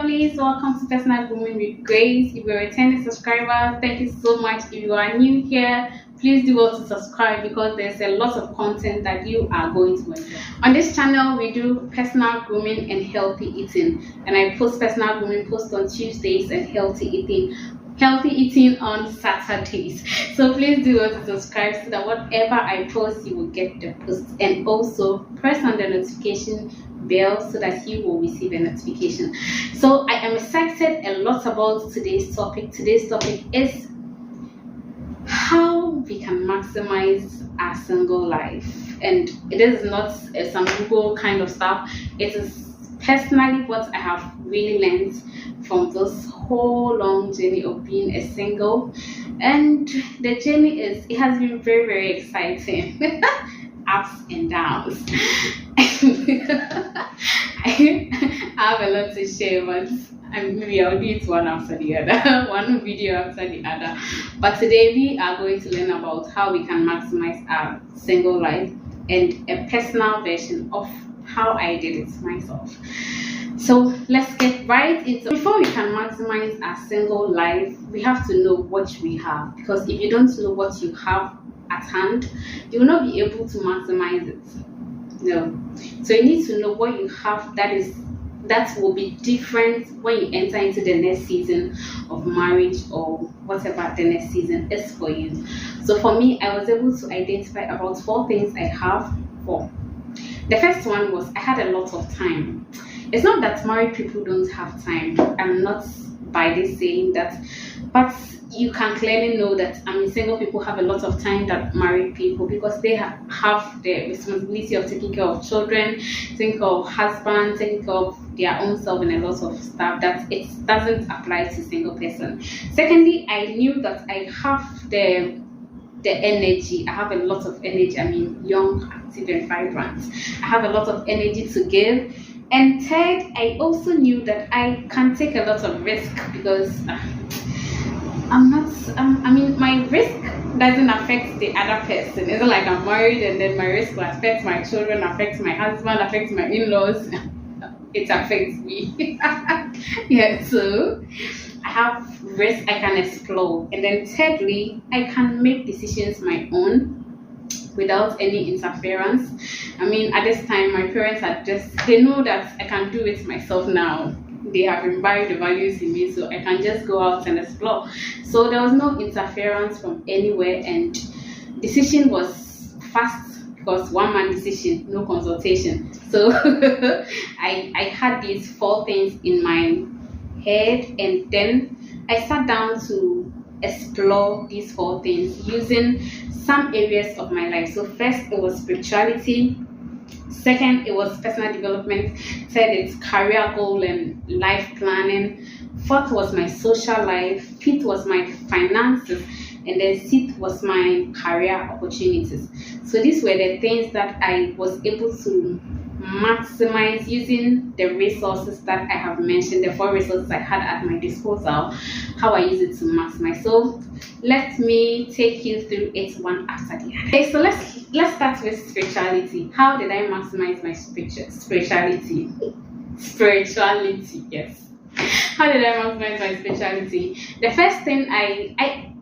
lovelies, welcome to Personal Grooming with Grace. If you're a returning subscriber, thank you so much. If you are new here, please do well to subscribe because there's a lot of content that you are going to enjoy. On this channel, we do personal grooming and healthy eating, and I post personal grooming posts on Tuesdays and healthy eating on Saturdays. So please do well to subscribe so that whatever I post, you will get the post, and also press on the notification bell so that you will receive a notification. So I am excited a lot about today's topic. Today's topic is how we can maximize our single life, and it is not some Google kind of stuff. It is personally what I have really learned from this whole long journey of being a single, and the journey it has been very, very exciting. Ups and downs. I have a lot to share, but maybe I'll do it one after the other, one video after the other. But today we are going to learn about how we can maximize our single life and a personal version of how I did it myself. So let's get right into it. Before we can maximize our single life, we have to know what we have, because if you don't know what you have at hand, you will not be able to maximize it. No. So you need to know what you have that will be different when you enter into the next season of marriage or whatever the next season is for you. So for me, I was able to identify about 4 things I have. The first one was I had a lot of time. It's not that married people don't have time. I'm not by this saying that, but you can clearly know that single people have a lot of time than married people, because they have the responsibility of taking care of children, taking care of husbands, taking care of their own self, and a lot of stuff that it doesn't apply to single person. Secondly, I knew that I have the energy. I have a lot of energy. Young, active, and vibrant. I have a lot of energy to give. And third, I also knew that I can take a lot of risk, because my risk doesn't affect the other person. It's not like I'm married and then my risk will affect my children, affect my husband, affect my in-laws. It affects me. Yeah, so I have risk I can explore. And then thirdly, I can make decisions my own without any interference. At this time, my parents they know that I can do it myself now. They have imbibed the values in me, so I can just go out and explore. So there was no interference from anywhere, and decision was fast, because one-man decision, no consultation. So I had these 4 things in my head, and then I sat down to explore these 4 things using some areas of my life. So first, it was spirituality. Second, it was personal development. Third, it's career goal and life planning. Fourth was my social life. Fifth was my finances. And then sixth was my career opportunities. So these were the things that I was able to maximize using the resources that I have mentioned, the 4 resources I had at my disposal, how I use it to maximize. So let me take you through it one after the other. Okay, so let's start with spirituality. How did I maximize my spirituality? Spirituality, yes. How did I maximize my spirituality? The first thing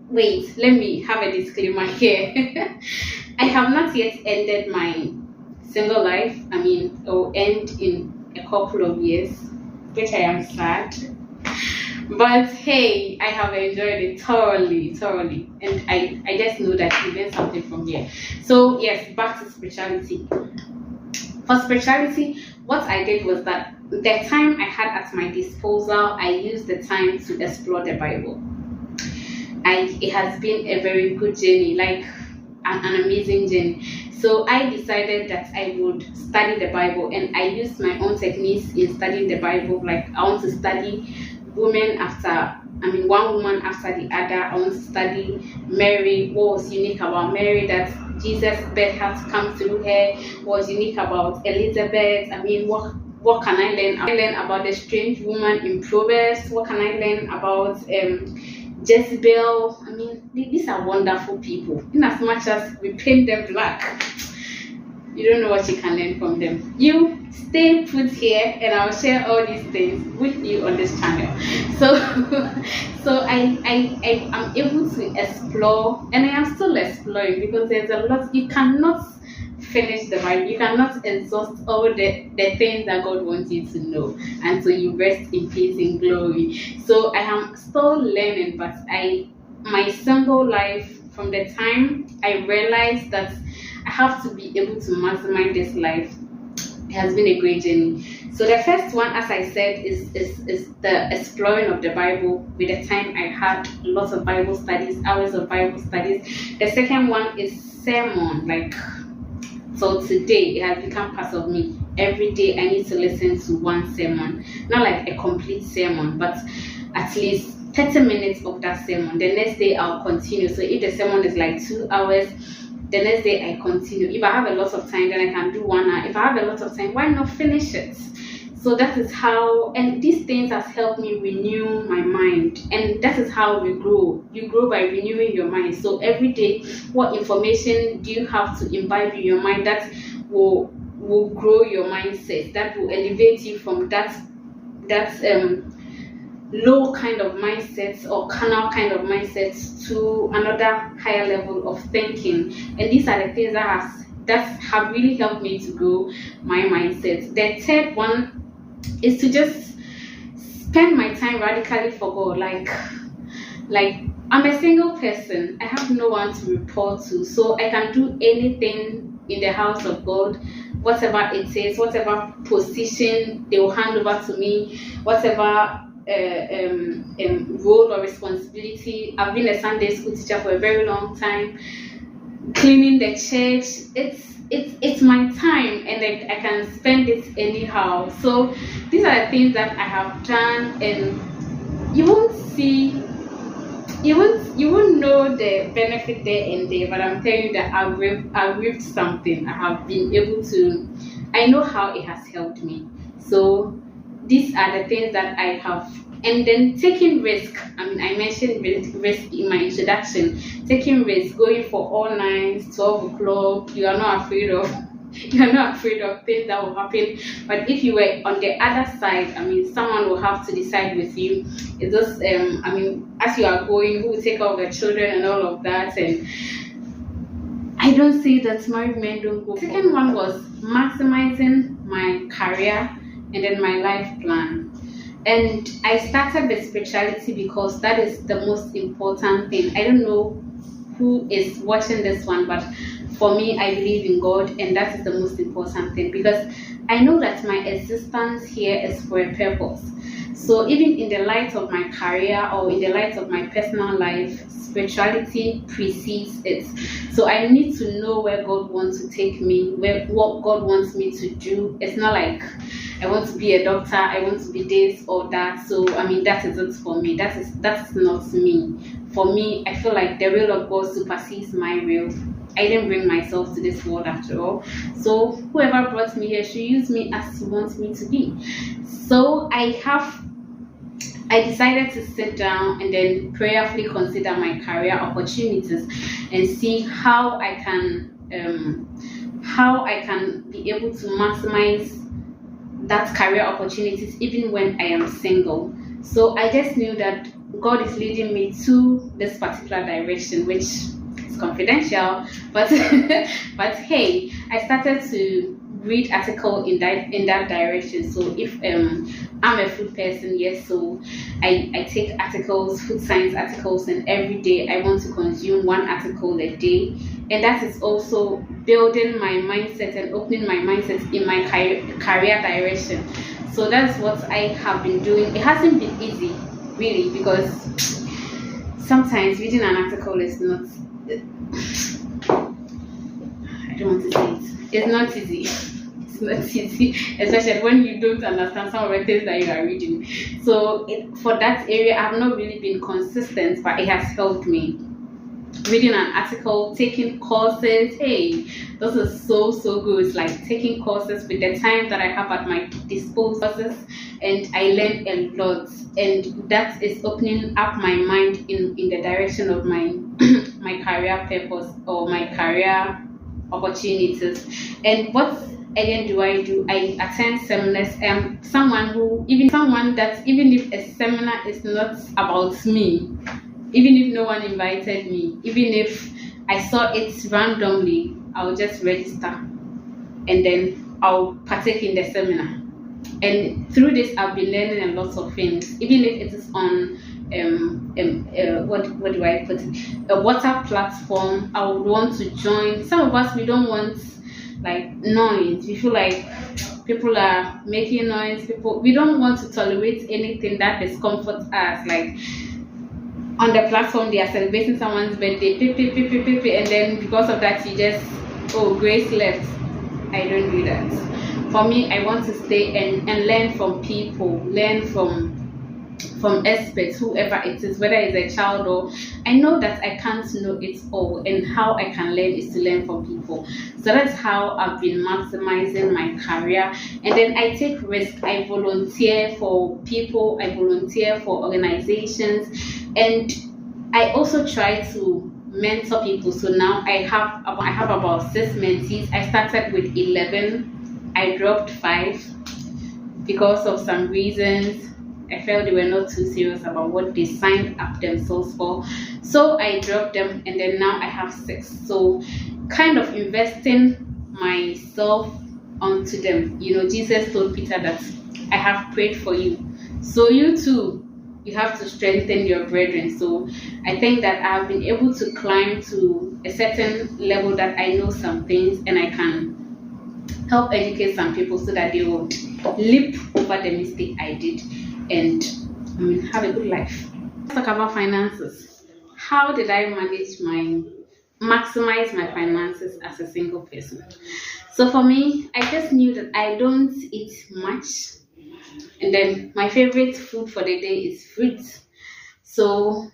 wait, let me have a disclaimer here. I have not yet ended my single life. It will end in a couple of years, which I am sad. But hey, I have enjoyed it thoroughly, and I just know that you learn something from here. So yes, back to spirituality. For spirituality, what I did was that the time I had at my disposal, I used the time to explore the Bible. It has been a very good journey, like an amazing journey. So I decided that I would study the Bible, and I used my own techniques in studying the Bible. Like, I want to study one woman after the other. I want to study Mary. What was unique about Mary that Jesus' birth had to come through her? What was unique about Elizabeth? What can I learn? I learn about the strange woman in Proverbs. What can I learn about Jezebel? These are wonderful people. In as much as we paint them black, You don't know what you can learn from them. You stay put here, and I'll share all these things with you on this channel. So, so I am able to explore, and I am still exploring, because there's a lot you cannot finish the Bible. You cannot exhaust all the things that God wants you to know, and so you rest in peace in glory. So I am still learning, but my single life, from the time I realized that I have to be able to maximize this life, it has been a great journey. So the first one, as I said, is the exploring of the Bible. With the time I had lots of Bible studies, hours of Bible studies. The second one is sermon. Like, so today it has become part of me. Every day I need to listen to one sermon, not like a complete sermon, but at least 30 minutes of that sermon. The next day I'll continue. So if the sermon is like 2 hours, the next day I continue. If I have a lot of time, then I can do 1 hour. If I have a lot of time, why not finish it? So that is how, and these things has helped me renew my mind. And that is how we grow. You grow by renewing your mind. So every day, what information do you have to imbibe in your mind that will grow your mindset, that will elevate you from that low kind of mindset or carnal kind of mindset to another higher level of thinking. And these are the things that have really helped me to grow my mindset. The third one is to just spend my time radically for God. Like I'm a single person. I have no one to report to, so I can do anything in the house of God, whatever it is, whatever position they will hand over to me, whatever role or responsibility. I've been a Sunday school teacher for a very long time, cleaning the church. It's my time, and I can spend it anyhow. So these are the things that I have done, and you won't know the benefit there and there, but I'm telling you that I've reaped something. I have been able to, I know how it has helped me. So these are the things that I have. And then taking risk. I mean, I mentioned risk in my introduction. Taking risk, going for all nights, 12 o'clock. You are not afraid of things that will happen. But if you were on the other side, I mean, someone will have to decide with you. It's just, I mean, as you are going, who will take care of the children and all of that. And I don't say that married men don't go. Second one was maximizing my career and then my life plan. And I started with spirituality because that is the most important thing. I don't know who is watching this one, but for me, I believe in God, and that is the most important thing, because I know that my existence here is for a purpose. So even in the light of my career or in the light of my personal life, spirituality precedes it. So I need to know where God wants to take me, what God wants me to do. It's not like I want to be a doctor, I want to be this or that. So I mean, that isn't for me. That's not me. For me, I feel like the will of God supersedes my will. I didn't bring myself to this world after all. So whoever brought me here should use me as he wants me to be. So I decided to sit down and then prayerfully consider my career opportunities and see how I can be able to maximize that career opportunities even when I am single. So I just knew that God is leading me to this particular direction, which is confidential, but but hey, I started to read article in that direction. So if I'm a food person, yes, so I take articles, food science articles, and every day I want to consume one article a day, and that is also building my mindset and opening my mindset in my career direction. So that's what I have been doing. It hasn't been easy, really, because sometimes reading an article is not, I don't want to say it. It's not easy. It's not easy, especially when you don't understand some of the things that you are reading. So for that area, I have not really been consistent, but it has helped me. Reading an article, taking courses, hey, this is so good. It's like taking courses with the time that I have at my disposal, and I learned a lot, and that is opening up my mind in the direction of my my career purpose or my career opportunities. And what again do? I attend seminars. Someone that even if a seminar is not about me, even if no one invited me, even if I saw it randomly, I'll just register and then I'll partake in the seminar. And through this, I've been learning a lot of things, even if it is on what do I put it? A water platform. I would want to join. Some of us, we don't want like noise. We feel like people are making noise. We don't want to tolerate anything that discomforts us. Like on the platform, they are celebrating someone's birthday, and then because of that, you just, oh, Grace left. I don't do that. For me, I want to stay and learn from people, learn from experts, whoever it is, whether it's a child or I know that I can't know it all, and how I can learn is to learn from people. So that's how I've been maximizing my career. And then I take risk. I volunteer for people, I volunteer for organizations, and I also try to mentor people. So now I have about 6 mentees. I started with 11. I dropped 5 because of some reasons. I felt they were not too serious about what they signed up themselves for. So I dropped them, and then now I have 6. So kind of investing myself onto them. Jesus told Peter that I have prayed for you. So you too, you have to strengthen your brethren. So I think that I've been able to climb to a certain level that I know some things and I can help educate some people so that they will leap over the mistake I did and have a good life. Let's talk about finances. How did I maximize my finances as a single person? So for me, I just knew that I don't eat much, and then my favorite food for the day is fruit. So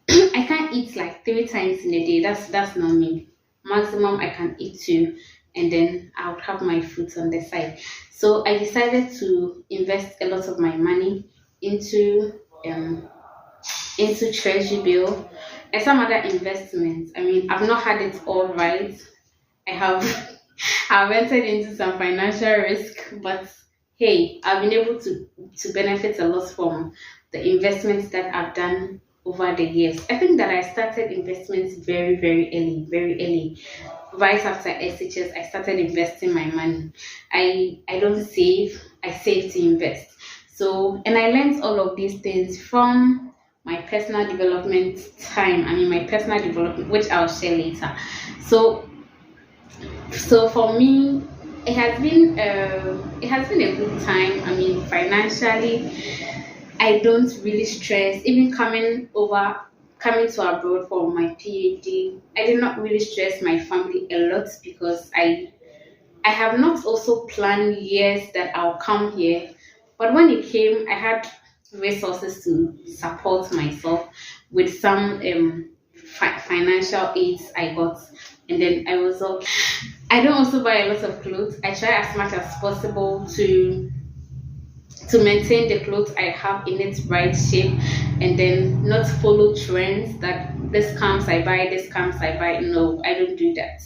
I can't eat like 3 times in a day. That's not me. Maximum I can eat 2, and then I would have my fruits on the side. So I decided to invest a lot of my money into treasury bill and some other investments. I've not had it all right. I've entered into some financial risk, but hey, I've been able to benefit a lot from the investments that I've done over the years. I think that I started investments very, very early. Right after SHS, I started investing my money. I don't save, I save to invest. So, and I learned all of these things from my personal development time. My personal development, which I'll share later. So for me, it has been a good time. Financially, I don't really stress. Even coming to abroad for my PhD, I did not really stress my family a lot because I have not also planned years that I'll come here. But when it came, I had resources to support myself with some financial aids I got, and then I don't also buy a lot of clothes. I try as much as possible to maintain the clothes I have in its right shape, and then not follow trends that this comes I buy, this comes I buy. No, I don't do that.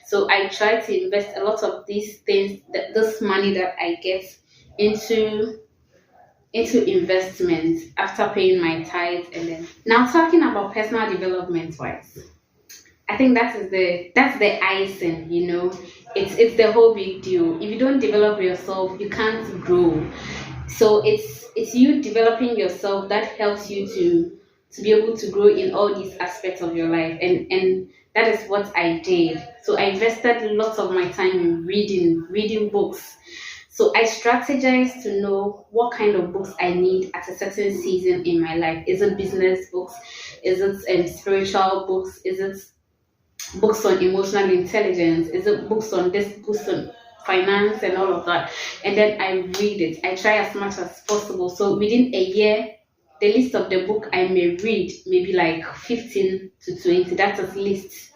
So I try to invest a lot of these things, this money that I get into investments after paying my tithes. And then now talking about personal development wise, I think that's the icing, it's the whole big deal. If you don't develop yourself, you can't grow. So it's you developing yourself that helps you to be able to grow in all these aspects of your life, and that is what I did. So I invested lots of my time in reading books. So I strategized to know what kind of books I need at a certain season in my life. Is it business books? Is it spiritual books? Is it books on emotional intelligence? Is it books on finance and all of that? And then I read it. I try as much as possible. So within a year, the list of the book I may read maybe like 15 to 20. That's at least.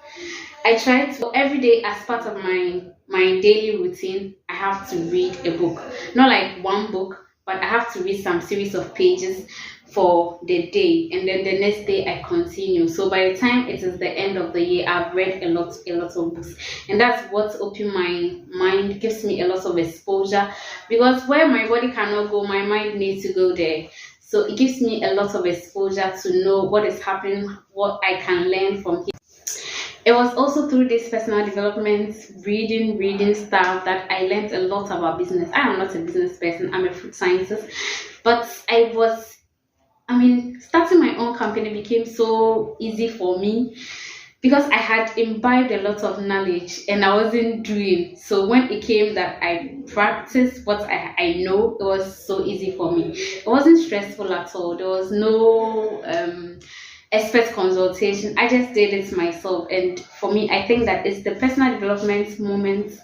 I try to every day as part of my daily routine. I have to read a book, not like one book, but I have to read some series of pages for the day, and then the next day I continue. So by the time it is the end of the year, I've read a lot of books, and that's what opens my mind, gives me a lot of exposure, because where my body cannot go, my mind needs to go there. So it gives me a lot of exposure to know what is happening, what I can learn from here. It was also through this personal development, reading stuff, that I learned a lot about business. I am not a business person, I'm a food scientist, but starting my own company became so easy for me because I had imbibed a lot of knowledge and I wasn't doing. So when it came that I practiced what I know, it was so easy for me. It wasn't stressful at all. There was no expert consultation. I just did it myself. And for me, I think that it's the personal development moments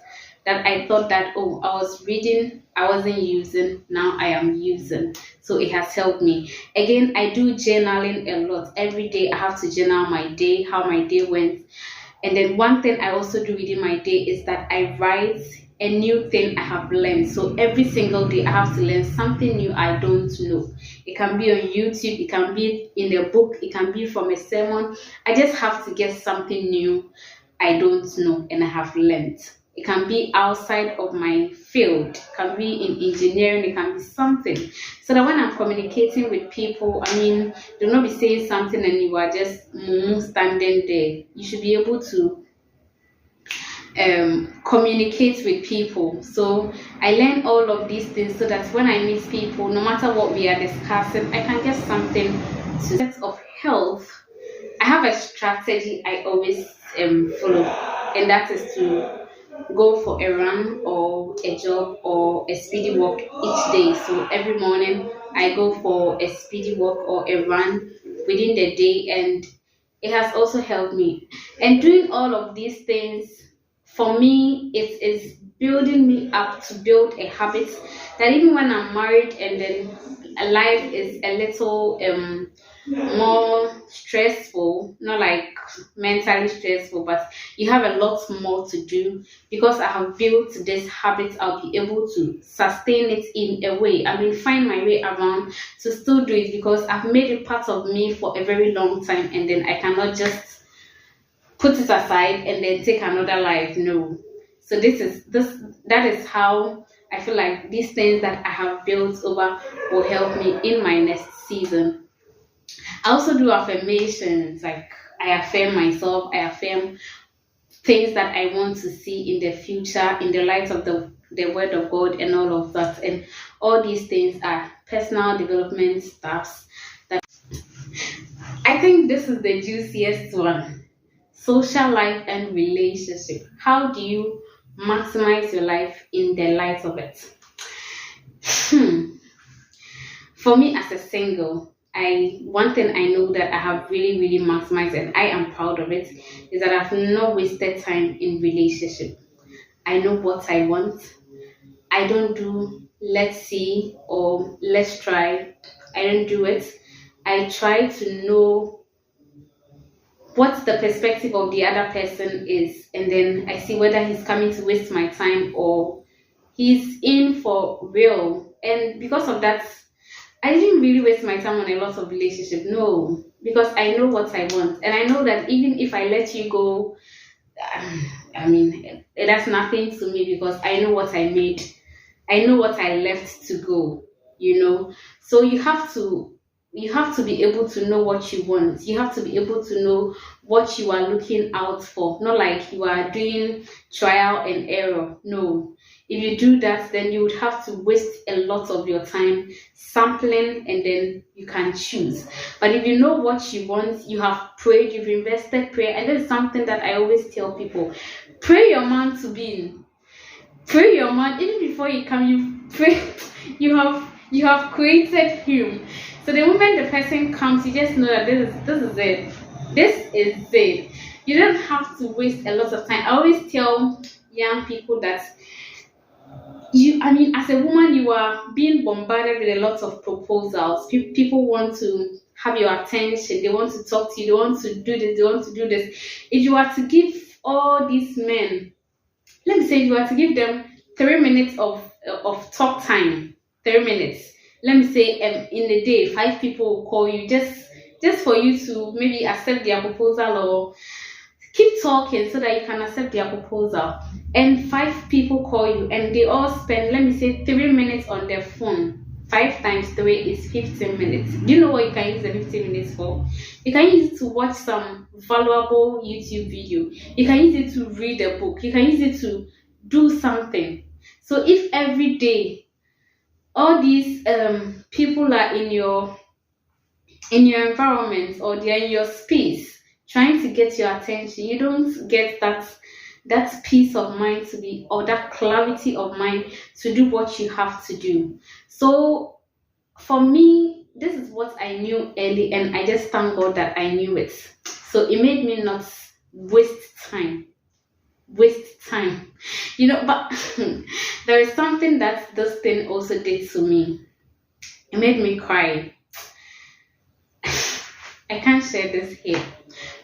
that I thought that, oh, I was reading, I wasn't using, now I am using. So it has helped me. Again, I do journaling a lot. Every day I have to journal my day, how my day went. And then one thing I also do within my day is that I write a new thing I have learned. So every single day I have to learn something new I don't know. It can be on YouTube, it can be in a book, it can be from a sermon. I just have to get something new I don't know and I have learned. It can be outside of my field, it can be in engineering, it can be something. So that when I'm communicating with people, do not be saying something and you are just standing there. You should be able to communicate with people. So I learn all of these things so that when I meet people, no matter what we are discussing, I can get something to set of health. I have a strategy I always follow, and that is to go for a run or a jog or a speedy walk each day. So every morning I go for a speedy walk or a run within the day, and it has also helped me. And doing all of these things, for me, it is building me up to build a habit that even when I'm married and then life is a little more stressful, not like mentally stressful, but you have a lot more to do. Because I have built this habit, I'll be able to sustain it in a way. Find my way around to still do it because I've made it part of me for a very long time, and then I cannot just put it aside and then take another life. No. So that is how I feel like these things that I have built over will help me in my next season. I also do affirmations, like I affirm myself, I affirm things that I want to see in the future in the light of the word of God and all of that. And all these things are personal development stuffs that I think this is the juiciest one. Social life and relationship. How do you maximize your life in the light of it? For me as a single, one thing I know that I have really, really maximized, and I am proud of it, is that I've not wasted time in relationship. I know what I want. I don't do let's see or let's try. I don't do it. I try to know what the perspective of the other person is, and then I see whether he's coming to waste my time or he's in for real. And because of that, I didn't really waste my time on a lot of relationship. No, because I know what I want, and I know that even if I let you go, that's nothing to me because I know what I made. I know what I left to go. So you have to be able to know what you want. You have to be able to know what you are looking out for. Not like you are doing trial and error. No. If you do that, then you would have to waste a lot of your time sampling, and then you can choose. But if you know what you want, you have prayed, you've invested prayer, and this is something that I always tell people. Pray your man to be in. Pray your man, even before you come, you pray, you have created him. So the moment the person comes, you just know that this is it. This is it. You don't have to waste a lot of time. I always tell young people that as a woman, you are being bombarded with a lot of proposals. People want to have your attention. They want to talk to you. They want to do this. They want to do this. If you are to give all these men, let me say, if you are to give them 3 minutes of talk time, 3 minutes. let me say in a day 5 people will call you just for you to maybe accept their proposal or keep talking so that you can accept their proposal. And 5 people call you and they all spend, let me say, 3 minutes on their phone. 5 times 3 is 15 minutes. Do you know what you can use the 15 minutes for? You can use it to watch some valuable YouTube video. You can use it to read a book. You can use it to do something. So if every day all these people are in your environment or they're in your space trying to get your attention, you don't get that peace of mind to be, or that clarity of mind to do what you have to do. So for me, this is what I knew early, and I just thank God that I knew it. So it made me not waste time. But there is something that this thing also did to me. It made me cry. I can't share this here,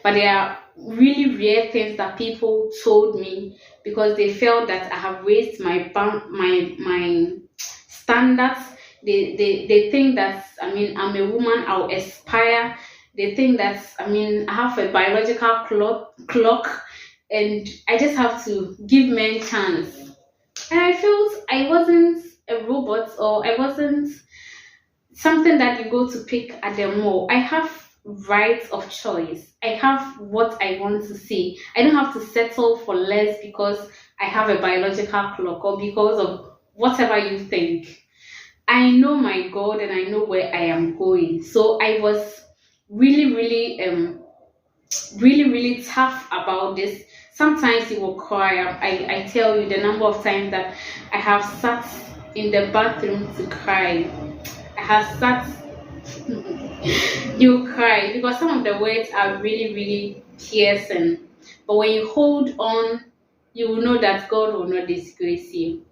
but there are really rare things that people told me because they felt that I have raised my standards. They think that I'm a woman, I'll aspire. They think that I have a biological clock and I just have to give men chance. And I felt I wasn't a robot, or I wasn't something that you go to pick at the mall. I have rights of choice. I have what I want to see. I don't have to settle for less because I have a biological clock or because of whatever you think. I know my God and I know where I am going. So I was really, really tough about this. Sometimes you will cry. I tell you the number of times that I have sat in the bathroom to cry. I have sat you cry because some of the words are really piercing. But when you hold on, you will know that God will not disgrace you.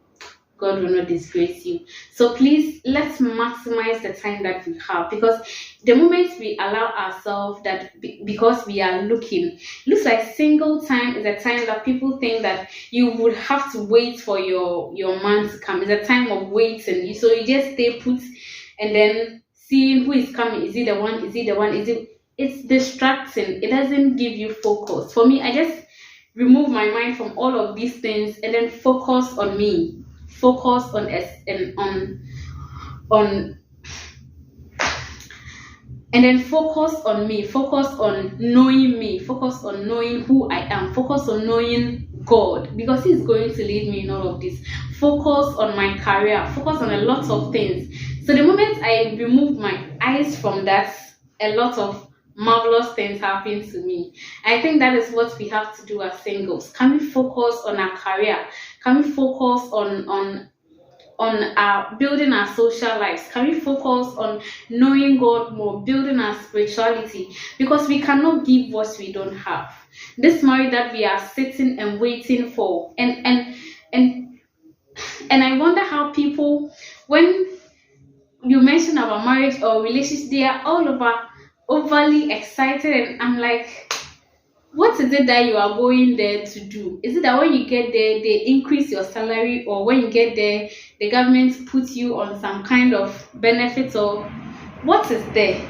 God will not disgrace you. So please, let's maximize the time that we have, because the moment we allow ourselves that because we are looking, looks like single time is a time that people think that you would have to wait for your man to come. It's a time of waiting. So you just stay put and then seeing who is coming. Is he the one? Is he the one? It's distracting. It doesn't give you focus. For me, I just remove my mind from all of these things and then focus on me. Focus on and then focus on me, focus on knowing me, focus on knowing who I am, focus on knowing God, because He's going to lead me in all of this. Focus on my career, focus on a lot of things. So the moment I remove my eyes from that, a lot of marvelous things happen to me. I think that is what we have to do as singles. Can we focus on our career? Can we focus on our building our social lives? Can we focus on knowing God more, building our spirituality? Because we cannot give what we don't have. This marriage that we are sitting and waiting for, and I wonder how people, when you mention about marriage or relationships, they are all overly excited, and I'm like, what is it that you are going there to do? Is it that when you get there, they increase your salary, or when you get there, the government puts you on some kind of benefits, or what is there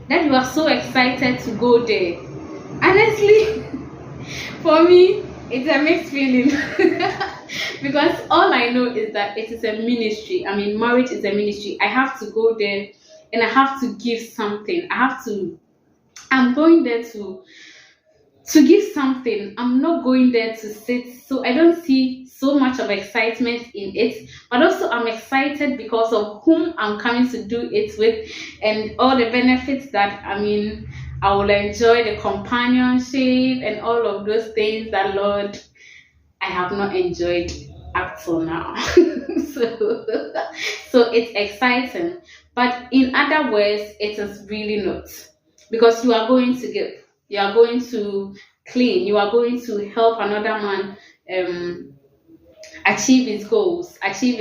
that you are so excited to go there? Honestly, for me, it's a mixed feeling because all I know is that it is a ministry. Marriage is a ministry. I have to go there and I have to give something. I'm going there to give something. I'm not going there to sit. So I don't see so much of excitement in it, but also I'm excited because of whom I'm coming to do it with and all the benefits that I will enjoy, the companionship and all of those things that, Lord, I have not enjoyed up till now. so it's exciting, but in other words, it is really not, because you are going to give. You are going to clean. You are going to help another man achieve his goals, achieve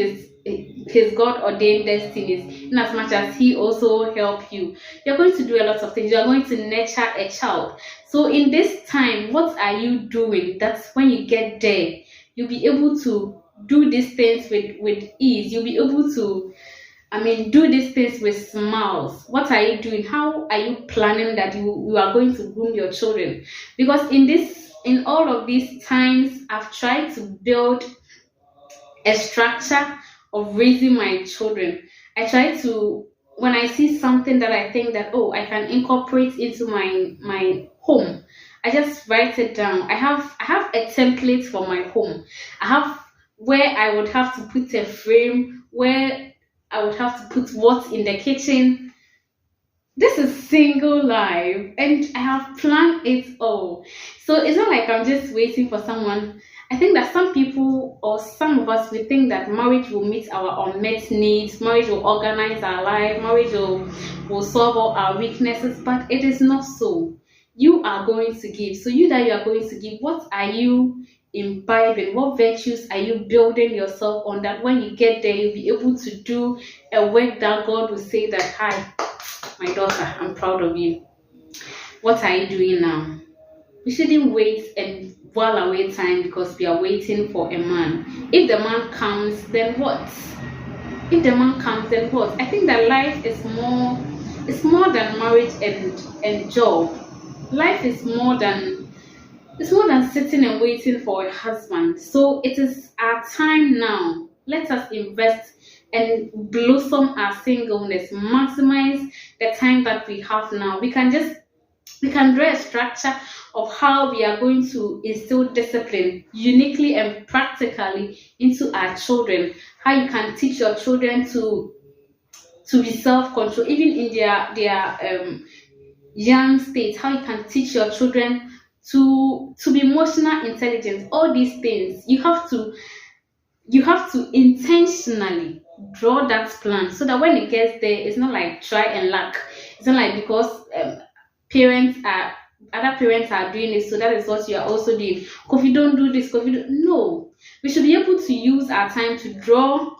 his God-ordained destinies, in as much as he also help you. You're going to do a lot of things. You're going to nurture a child. So in this time, what are you doing? That's when you get there, you'll be able to do these things with ease. You'll be able to I mean, do these things with smiles. What are you doing? How are you planning that you are going to groom your children? Because in all of these times, I've tried to build a structure of raising my children. I try to, when I see something that I think that, oh, I can incorporate into my home, I just write it down. I have a template for my home. I have where I would have to put a frame, where I would have to put what in the kitchen. This is single life, and I have planned it all. So it's not like I'm just waiting for someone. I think that some people or some of us we think that marriage will meet our unmet needs, marriage will organize our life, marriage will solve all our weaknesses, but it is not so. You are going to give. So you that you are going to give, what are you imbibing? What virtues are you building yourself on that when you get there you'll be able to do a work that God will say that, hi, my daughter, I'm proud of you. What are you doing now? We shouldn't wait and while away time because we are waiting for a man. If the man comes, then what? If the man comes, then what? I think that life is more, it's more than marriage and job. Life is more than, it's more than sitting and waiting for a husband. So it is our time now. Let us invest and blossom our singleness, maximize the time that we have now. We can draw a structure of how we are going to instill discipline uniquely and practically into our children. How you can teach your children to be self-control, even in their young state. How you can teach your children to be emotional intelligence. All these things you have to intentionally draw that plan so that when it gets there, it's not like try and luck. It's not like because parents are other parents are doing it, so that is what you are also doing. If you don't do this, if you don't, no, we should be able to use our time to draw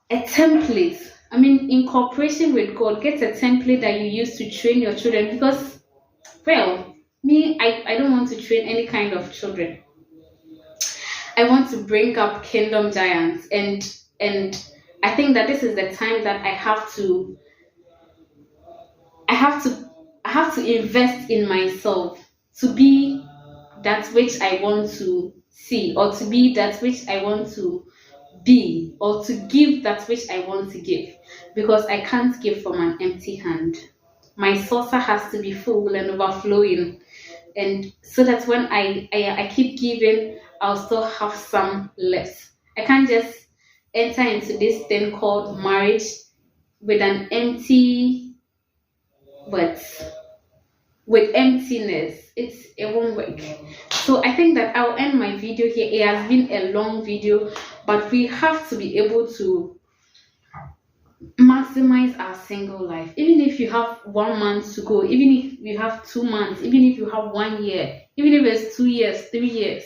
a template. I mean, in cooperation with God, get a template that you use to train your children. Because, well, me, I don't want to train any kind of children. I want to bring up kingdom giants, and I think that this is the time that I have to I have to invest in myself to be that which I want to see, or to be that which I want to be, or to give that which I want to give, because I can't give from an empty hand. My saucer has to be full and overflowing, and so that when I keep giving, I'll still have some left. I can't just enter into this thing called marriage with an empty, but with emptiness. It won't work. So I think that I'll end my video here. It has been a long video, but we have to be able to maximize our single life. Even if you have 1 month to go, even if you have 2 months, even if you have 1 year, even if it's 2 years, 3 years,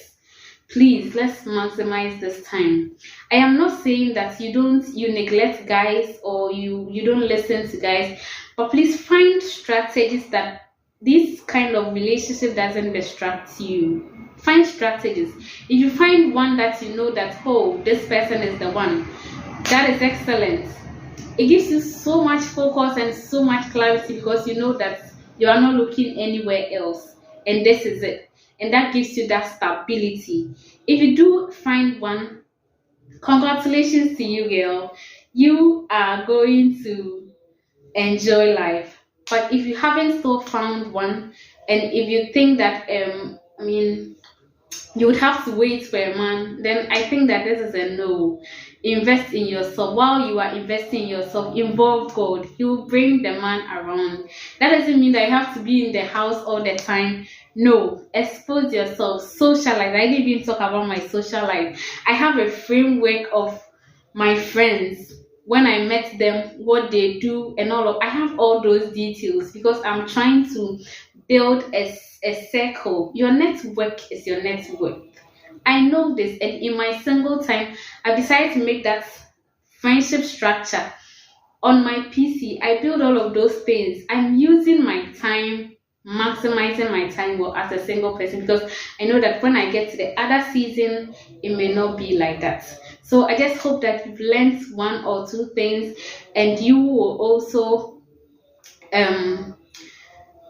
please, let's maximize this time. I am not saying that you neglect guys, or you don't listen to guys, but please find strategies that this kind of relationship doesn't distract you. Find strategies. If you find one that you know that, oh, this person is the one, that is excellent. It gives you so much focus and so much clarity, because you know that you are not looking anywhere else, and this is it, and that gives you that stability. If you do find one, congratulations to you, girl. You are going to enjoy life. But if you haven't still found one, and if you think that I mean, you would have to wait for a man, then I think that this is a no. Invest in yourself. While you are investing in yourself, involve God. He will bring the man around. That doesn't mean that you have to be in the house all the time. No, expose yourself, socialize. I didn't even talk about my social life. I have a framework of my friends, when I met them, what they do, and all of. I have all those details because I'm trying to build a circle. Your network is your network. I know this, and in my single time, I decided to make that friendship structure on my PC. I build all of those things. I'm using my time, maximizing my time well as a single person, because I know that when I get to the other season, it may not be like that. So I just hope that you've learned one or two things, and you will also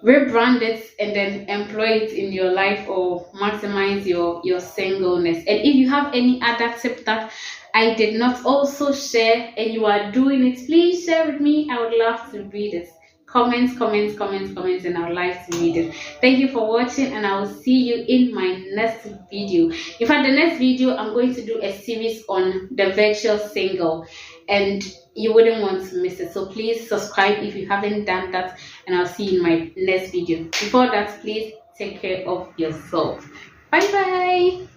rebrand it and then employ it in your life, or maximize your singleness. And if you have any other tip that I did not also share and you are doing it, please share with me. I would love to read it. Comments, comments, comments, comments, and I would like to read it. Thank you for watching, and I will see you in my next video. In fact, the next video I'm going to do a series on the virtual single, and you wouldn't want to miss it. So please subscribe if you haven't done that, and I'll see you in my next video. Before that, please take care of yourself. Bye bye.